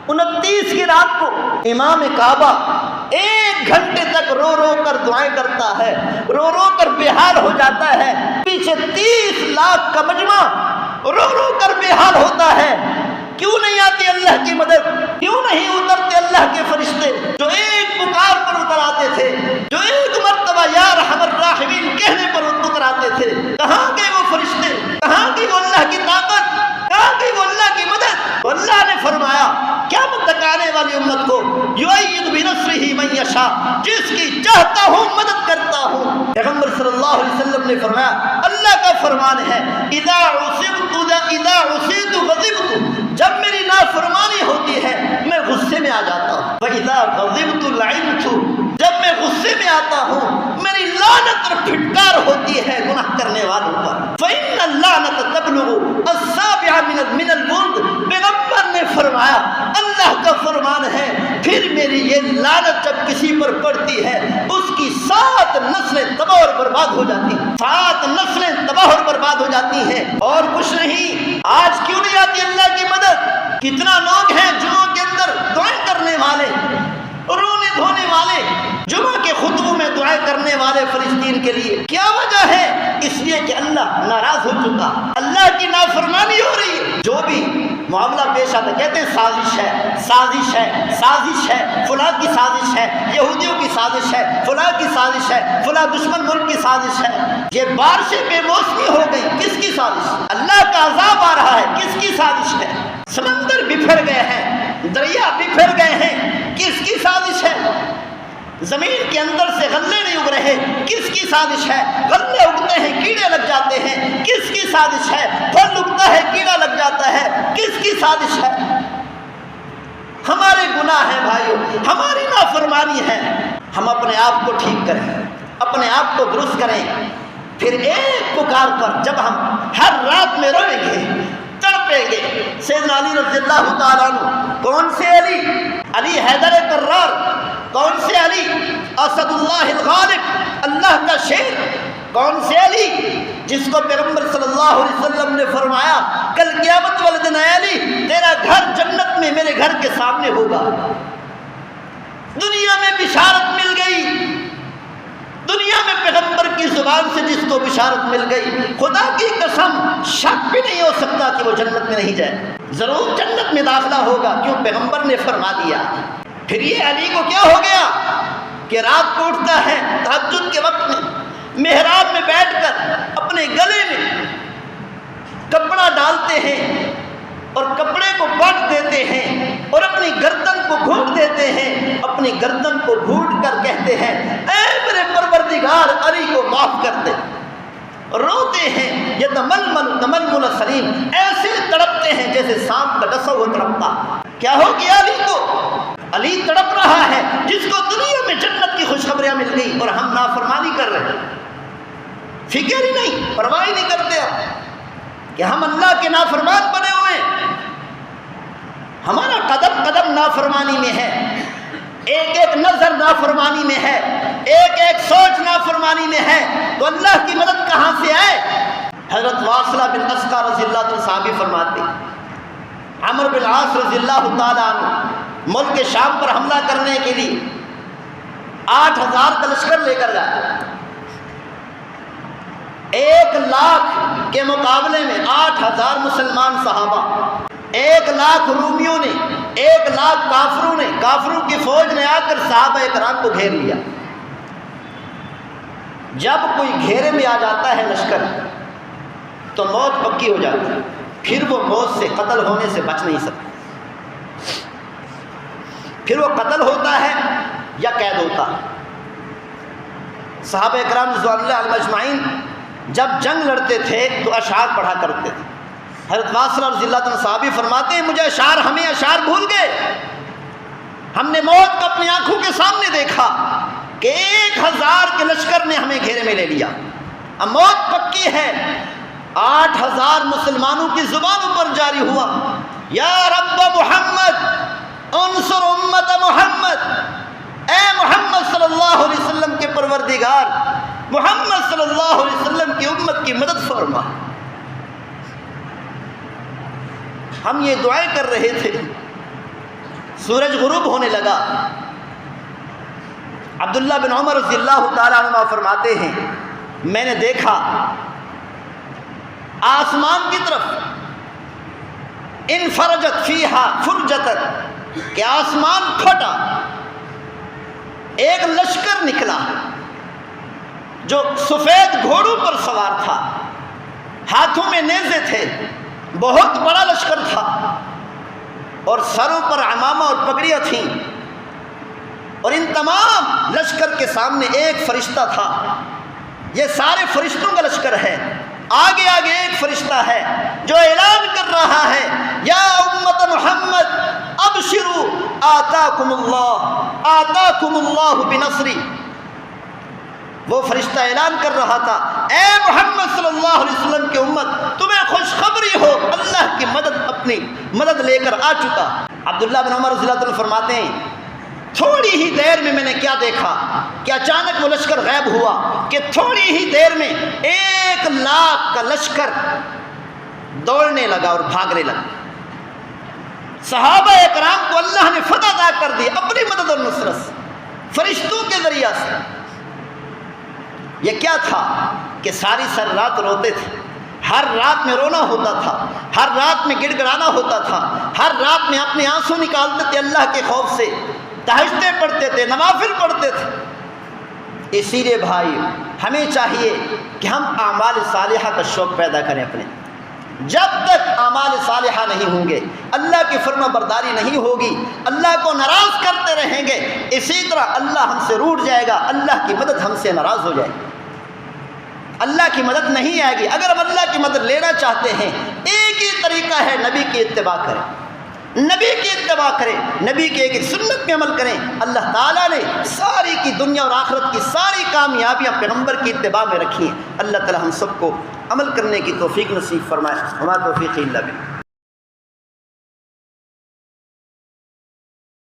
29 کی رات کو امام کعبہ 1 گھنٹے تک رو رو کر دعائیں کرتا ہے، رو رو کر بے حال ہو جاتا ہے، پیچھے 30 لاکھ کا مجمع رو رو کر بے حال ہوتا ہے۔ کیوں نہیں آتی اللہ کی مدد؟ کیوں نہیں اترتے اللہ کے فرشتے جو ایک پکار پر اتر آتے تھے، جو ایک مرتبہ یا ارحم الراحمین کہنے پر اتر آتے تھے؟ کہاں گئے وہ فرشتے؟ کہاں گئی وہ اللہ کی طاقت؟ کہاں گئی وہ اللہ کی مدد؟ تو اللہ نے فرمایا قیامت تک آنے والی امت کو یؤید بنصرہ من یشاء، جس کی چاہتا ہوں مدد کرتا ہوں۔ پیغمبر صلی اللہ علیہ وسلم نے فرمایا اللہ کا فرمان ہے اذا عصیت غضبت، جب میری نافرمانی ہوتی ہے میں غصے میں آ جاتا ہوں، وَإِذَا غَضِبْتُ لَعِنْتُ، جب میں غصے میں آتا ہوں میری لعنت اور پھٹکار ہوتی ہے گناہ کرنے والوں پر۔ فَإِنَّ اللَّعْنَةَ تَبْلُغُ السَّابِعَ مِنَ الْبُرْدِ، پیغمبر نے فرمایا اللہ کا فرمان ہے پھر میری یہ لعنت جب کسی پر پڑتی ہے اس کی 7 نسلیں تباہ اور برباد ہو جاتی ہیں، 7 نسلیں تباہ اور برباد ہو جاتی ہیں۔ اور کچھ نہیں، آج کیوں نہیں آتی اللہ کی مدد؟ کتنا لوگ ہیں جمعوں کے اندر دعائیں کرنے والے، رونے دھونے والے، جمعہ کے خطبوں میں دعائیں کرنے والے فلسطین کے لیے۔ کیا وجہ ہے؟ اس لیے کہ اللہ ناراض ہو چکا، اللہ کی نافرمانی ہو رہی ہے۔ جو بھی معاملہ پیش آتا کہتے ہیں سازش ہے، سازش ہے، سازش ہے، فلاں کی سازش ہے، یہودیوں کی سازش ہے، فلاں کی سازش ہے، فلاں دشمن ملک کی سازش ہے۔ یہ بارشیں بے موسمی ہو گئی، کس کی سازش؟ اللہ کا عذاب آ رہا ہے، کس کی سازش ہے؟ سمندر بکھر گئے ہیں، دریا بکھر گئے ہیں، کس کی سازش ہے؟ زمین کے اندر سے غلے نہیں اگ رہے، کس کی سازش ہے؟ غلے اگتے ہیں کیڑے لگ جاتے ہیں، کس کی سازش ہے؟ پھل اگتا ہے کیڑا لگ جاتا ہے، کس کی سازش ہے؟ ہمارے گناہ ہیں بھائیو، ہماری نافرمانی ہے۔ ہم اپنے آپ کو ٹھیک کریں، اپنے آپ کو درست کریں، پھر ایک پکار پر جب ہم ہر رات میں روئیں گے، تڑپیں گے۔ سیدنا علی رضی اللہ تعالیٰ عنہ، کون سے علی؟ علی حیدر کرار، کون سے علی؟ اسد اللہ الغالب، اللہ کا شیر۔ کون سے علی؟ جس کو پیغمبر صلی اللہ علیہ وسلم نے فرمایا کل قیامت والے دن اے علی تیرا گھر جنت میں میرے گھر کے سامنے ہوگا۔ دنیا میں بشارت مل گئی، دنیا میں پیغمبر کی زبان سے جس کو بشارت مل گئی، خدا کی قسم شک بھی نہیں ہو سکتا کہ وہ جنت میں نہیں جائے، ضرور جنت میں داخلہ ہوگا، کیوں پیغمبر نے فرما دیا۔ پھر یہ علی کو کیا ہو گیا کہ رات کو اٹھتا ہے تہجد کے وقت میں، محراب میں بیٹھ کر اپنے گلے میں کپڑا ڈالتے ہیں اور کپڑے کو بانٹ دیتے ہیں اور اپنی گردن کو گھونٹ دیتے ہیں، اپنی گردن کو گھونٹ کر کہتے ہیں اے میرے پروردگار علی کو معاف کر دے۔ روتے ہیں، یہ تململ سلیم، ایسے تڑپتے ہیں جیسے سانپ کا ڈسا ہوا تڑپتا۔ کیا ہو گیا علی کو؟ علی تڑپ رہا ہے جس کو دنیا میں جنت کی خوشخبریاں مل گئی اور ہم نافرمانی کر رہے ہیں، فکر ہی نہیں، پرواہ ہی نہیں کرتے اب کہ ہم اللہ کے نافرمان بنے ہوئے ہیں۔ ہمارا قدم قدم نافرمانی میں ہے، ایک ایک نظر نافرمانی میں ہے، ایک ایک سوچ نافرمانی میں ہے، تو اللہ کی مدد کہاں سے آئے؟ حضرت واصلہ بن اسقع رضی اللہ عنہ صحابی فرماتے، عمرو بن العاص رضی اللہ تعالیٰ عنہ ملک شام پر حملہ کرنے کے لیے 8000 کا لشکر لے کر گئے۔ 1 لاکھ کے مقابلے میں 8000 مسلمان صحابہ، 1 لاکھ رومیوں نے، 1 لاکھ کافروں نے، کافروں کی فوج نے آ کر صحابہ کرام کو گھیر لیا۔ جب کوئی گھیرے میں آ جاتا ہے لشکر تو موت پکی ہو جاتی ہے، پھر وہ موت سے، قتل ہونے سے بچ نہیں سکتا، پھر وہ قتل ہوتا ہے یا قید ہوتا ہے۔ صحابہ کرام رضوان اللہ علیہم اجمعین جب جنگ لڑتے تھے تو اشعار پڑھا کرتے تھے۔ حضرت واصلہ رضی اللہ عنہ صحابی فرماتے ہیں مجھے ہمیں اشعار بھول گئے، ہم نے موت کو اپنی آنکھوں کے سامنے دیکھا کہ 1000 کے لشکر نے ہمیں گھیرے میں لے لیا، اب موت پکی ہے۔ 8000 مسلمانوں کی زبانوں پر جاری ہوا یا رب محمد انصر امت محمد، اے محمد صلی اللہ علیہ وسلم کے پروردگار، محمد صلی اللہ علیہ وسلم کی امت کی مدد فرما۔ ہم یہ دعائیں کر رہے تھے سورج غروب ہونے لگا۔ عبداللہ بن عمر رضی اللہ تعالیٰ عنہ فرماتے ہیں میں نے دیکھا آسمان کی طرف انفرجت فیہا فرجتن کہ آسمان پھٹا، ایک لشکر نکلا جو سفید گھوڑوں پر سوار تھا، ہاتھوں میں نیزے تھے، بہت بڑا لشکر تھا اور سروں پر عمامہ اور پگڑیاں تھیں، اور ان تمام لشکر کے سامنے ایک فرشتہ تھا۔ یہ سارے فرشتوں کا لشکر ہے، آگے آگے ایک فرشتہ ہے جو اعلان کر رہا ہے یا امت محمد ابشروا آتاکم اللہ بنصری۔ وہ فرشتہ اعلان کر رہا تھا اے محمد صلی اللہ علیہ وسلم کی امت، تمہیں خوشخبری ہو، اللہ کی مدد اپنی مدد لے کر آ چکا۔ عبداللہ بن عمر رضی اللہ عنہ فرماتے ہیں تھوڑی ہی دیر میں نے کیا دیکھا کہ اچانک وہ لشکر غائب ہوا، کہ تھوڑی ہی دیر میں 1,00,000 کا لشکر دوڑنے لگا اور بھاگنے لگا۔ صحابہ اکرام کو اللہ نے فتح عطا کر دی اپنی مدد اور نصرت سے، فرشتوں کے ذریعہ سے۔ یہ کیا تھا کہ ساری رات روتے تھے، ہر رات میں رونا ہوتا تھا، ہر رات میں گڑ گڑانا ہوتا تھا، ہر رات میں اپنے آنسو نکالتے تھے اللہ کے خوف سے، تہجدیں پڑھتے تھے، نوافل پڑھتے تھے۔ اسی لیے بھائی ہمیں چاہیے کہ ہم اعمال صالحہ کا شوق پیدا کریں اپنے۔ جب تک اعمال صالحہ نہیں ہوں گے، اللہ کی فرما برداری نہیں ہوگی، اللہ کو ناراض کرتے رہیں گے، اسی طرح اللہ ہم سے روٹھ جائے گا، اللہ کی مدد ہم سے ناراض ہو جائے گی، اللہ کی مدد نہیں آئے گی۔ اگر ہم اللہ کی مدد لینا چاہتے ہیں، ایک ہی طریقہ ہے، نبی کی اتباع کریں، نبی کی اتباع کریں، نبی کی ایک سنت پہ عمل کریں۔ اللہ تعالیٰ نے ساری کی دنیا اور آخرت کی ساری کامیابیاں پیغمبر کی اتباع میں رکھی ہیں۔ اللہ تعالیٰ ہم سب کو عمل کرنے کی توفیق نصیب فرمائے۔ وما توفیق الا باللہ۔